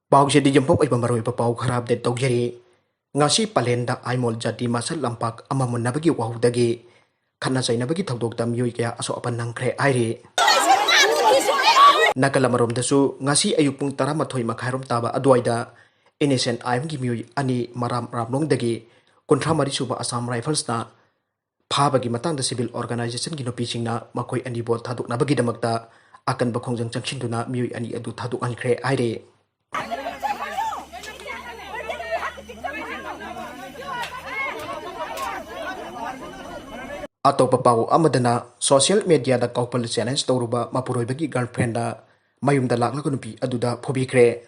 Pausi di jempok ay pamaroi pa pau kharap de togjeri. Ngasi palenda ay mol jati masal lampak ama munnabagi wahudagi. Kana say nabagi thoudokta mioi kaya aso apan nangkhre ayri. Nakalamarom dasu ngasi ayupung tara mathoy makhairom taba adwaida. Innocent ayam gi mioi ani maram ramnong dagi. Kontra mari suba Assam Rifles na phabagi matang da civil organization gi nopising na makoi ani bot thaduk nabagi damakta akan bakhongjang changchinduna mioi ani adu thaduk ankhre ayri. Atau pau amadana social media da kaupal challenge tauruba mapuroibagi girlfriend da mayum da lakla nupi aduda phobikre.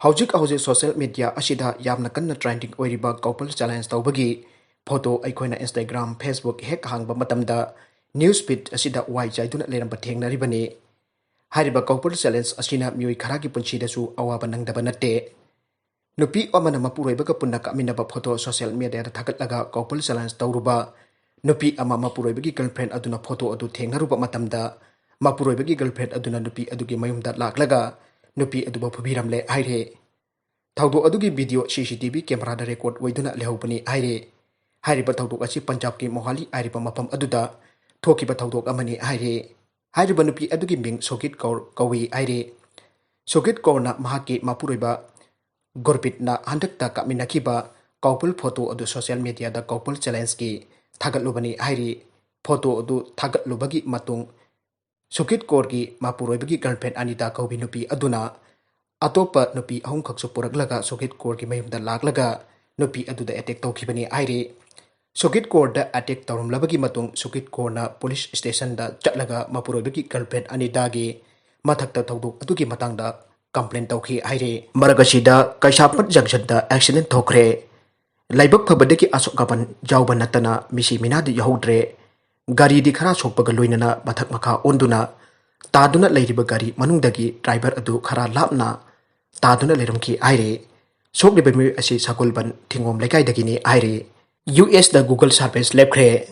Hauzik social media asida yamna kanna trending oiriba kaupal challenge taubagi photo aikoina Instagram Facebook hek hangba matamda newsfeed asida wai jaiduna leramba thengnaribani. Hariba kaupal challenge asina mioi kharagi punchi dasu awaba nangdaba natte. Nupi amana mapuroibaga punna kaminaba photo social media da thagatlaga kaupal challenge tauruba Nupi ama mapuroibagi girlfriend aduna photo adu thengnaruba matamda mapuroibagi girlfriend aduna nupi adugi mayumda laklaga nupi aduba phubiramle aire. Thaudo adugi video CCTV camera da record oiduna lehopani aire. Hariba thaudo asi Punjab ki Mohali airiba mapam aduda thokiba thaudo amani aire. Hariba nupi adugi ming Sokit Kaur kawi aire. Sokit Kaur na mahaki mapuroiba Gorpit na handakta kaminakiba kaupul photo adu social media da kaupul challenge ki Thagalubani airi photo adu thagalubagi matung Sokit Korgi mapuroibagi girlfriend anita kaubi nupi aduna atopa nupi ahung khaksu puraklaga Sokit Korgi mayumda laklaga nupi aduda attack tawkhibani airi. Sokit Kor da attack tawrumlabagi matung Sokit Kor na police station da chatlaga mapuroibagi girlfriend anita gi mathakta thawduk adugi matangda complaint tawkhi airi. Maragasida Kaisapat junction da accident thokre. Laibak phabadaki asok kapan jawba natana misi minadi yahoudre gari di khara sokpaga loinana bathak makha onduna taduna leiriba gari manungdagi driver adu khara lapna taduna leramki aire sokliba mi asi sakulban thingom lekai dagini aire. US da Google service Lepkhre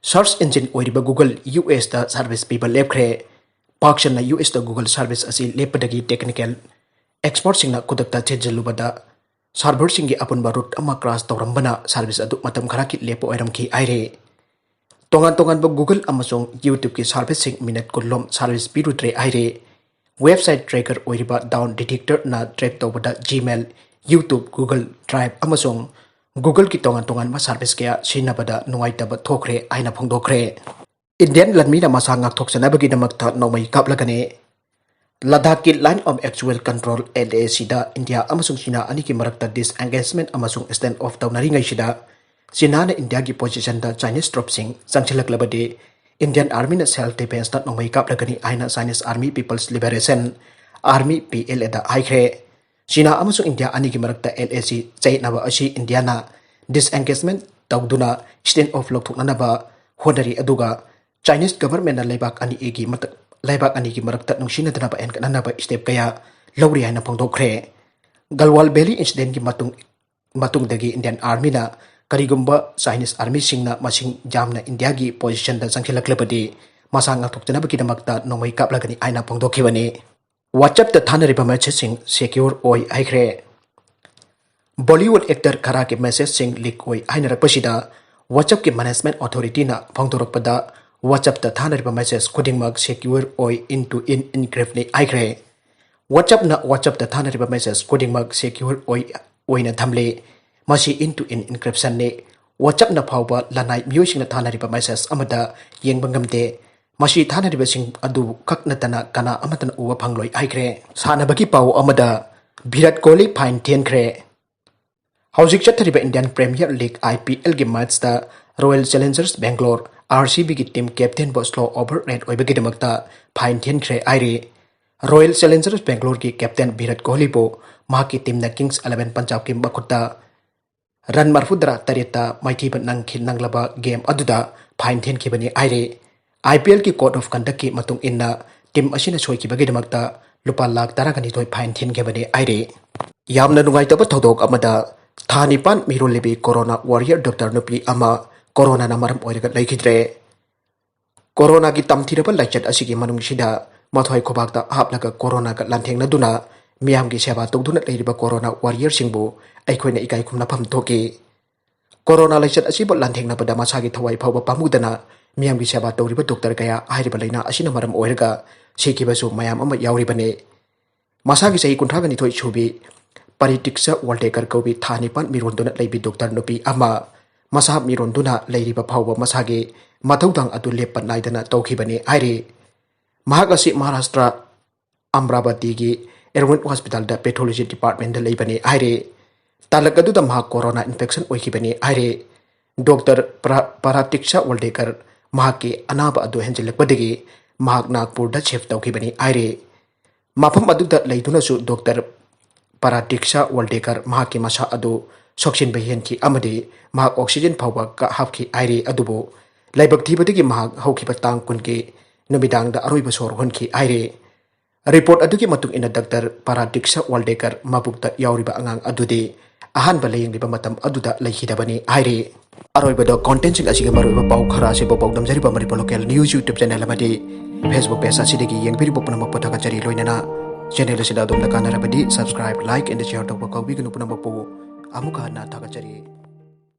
search engine oiriba Google US da service piba Lepkhre pakshan na US da Google service asi lepadagi technical expert singna kudakta chenjalubada server singi apun barut ama crash tawrambana service adu matam kharaki lepo oiramki aire. Tongan ba Google amasong YouTube ki service sing minute kulom service pirutre aire. Website tracker oiriba down detector na track tawbada Gmail, YouTube, Google Drive amasong Google ki tongan ma service kaya sinabada nuwaitaba thokre aina phongdokre. Indian Lanmi na masangak thoksanabagi namakta Nongmei kaplagani. Ladakh ki line of actual control LAC da India amasung China ani ki marakta disengagement amasung stand off tawnaringai sida China na India ki position da Chinese troops sing sangchilaklabade Indian Army na self defense da nongmei kaplagani aina Chinese Army People's Liberation Army PLA da aikre. China amasung India ani ki marakta LAC chainaba asi India na disengagement tawduna stand off lokthoknanaba honari aduga Chinese government na leibak ani egi matak Laibak ani ki marakta nungsina tanaba en kananaba step kaya lawri ay na pangdokre. Galwal Belly incident ki matung dagi Indian Army na karigumba Chinese Army sing na masing jam na India gi position da sangkilaklabadi masang atok tanaba ki namakta nongmei kaplagani ay na pangdokibani. WhatsApp da thanariba message sing secure oi aikre. Bollywood actor khara ki message sing leak oi ay narakpasida WhatsApp ki management authority na pangdorokpada WhatsApp da thanariba message kudingmag secure oi into in encrypt ni aikre. WhatsApp da thanariba message kudingmag secure oi na thamle masi into in encryption ni WhatsApp na phawba lanai miosing na thanariba message amada yengbangamte masi thanariba sing adu kaknatana kana amatana uwa phangloi aikre. Sanabagi pau amada Virat Kohli fine thihankhre. Hauzik chathariba Indian Premier League IPL gi match da Royal Challengers Bangalore RCB ki team captain bo slow over rate oibagi damakta fine thihankhre aire. Royal Challengers Bangalore ki captain Virat Kohli bo mahaki team na Kings 11 Punjab ki makutta run marfudra tarita maithiba nanglaba game aduda fine thiankhibani aire. IPL ki code of conduct ki matung inna team asina soikibagi damakta lupa lakh taragani toy fine thiankhibani aire. Yamna nungaitaba thodok amada thanipan Mirollabi corona warrior Dr.Nupi ama Corona na Maram Oiraga Leikhidre. Corona ki tamthiraba laichat asigi manungsida mathoi khobakta haplaga corona ka lantheng na duna मियामगी सेवा तौदुना लेरिबा corona warrior सिंबु अखोइना इकाई खुमनाफम थोकी corona लाइचत असिबो लांथेंनाबदा मसागी थवाई फावबा पामुदना मियामगी सेवा तौरिबा doctor कया हाइरिबा लैना असिना मरम ओइरगा सिकिबसु मयाम अमा यावरिबने मसागी सही कुंथ्रागनि थोइ छुबी परिटिक्सा वल्टेकर कौबी थानिपान मिरोंदुना लेबी doctor नुपी अमा मसा मिरोंदुना लेरिबा फावबा मसागी मथौदांग अदु लेपन नाइदना तौखिबने हाइरि महागासी महाराष्ट्र अमरावती की एरवन हॉस्पिटल दा पैथोलॉजी डिपार्टमेंट दा लेबने हाइरि तालक अदुदा महा कोरोना इन्फेक्शन ओइखिबने हाइरि डॉक्टर पराटिक्सा वल्टेकर महाकी अनाबा अदु हेंजिलकबदगी महाक नागपुर दा शिफ्ट तौखिबने हाइरि मफम अदुदा लेदुनासु डॉक्टर पराटिक्सा वल्टेकर महाकी मसा अदु सोक्सिन बहियनकी अमदि महाक ऑक्सीजन फावबा का हाफकी हाइरि अदुबो लाइबक थीबदगी महाक हौखिबा तांग कुनकी नुमिदांग दा अरोइबा सोर होनकी हाइरि रिपोर्ट अदुगी मतुंग इना डॉक्टर पराटिक्सा वल्टेकर मबुक्ता यावरिबा अंगांग अदुदी अहानबा लेयंगिबा मतम अदुदा लेखिदबनी हाइरि अरोइबा कंटेंट असिगे मरोइबा पाउ खरा से पाउदमजरिबा मरिपा लोकल न्यूज यूट्यूब चैनल अमदि फेसबुक पेज असिदगी यंगबिरिबो पुनमक पथगजरी लोइनना चैनल असिदा अदुमदा कानरबदी सब्सक्राइब लाइक एंड शेयर तौबा कौबिगनु पुनमकपु अमुका हन्ना थगजरी।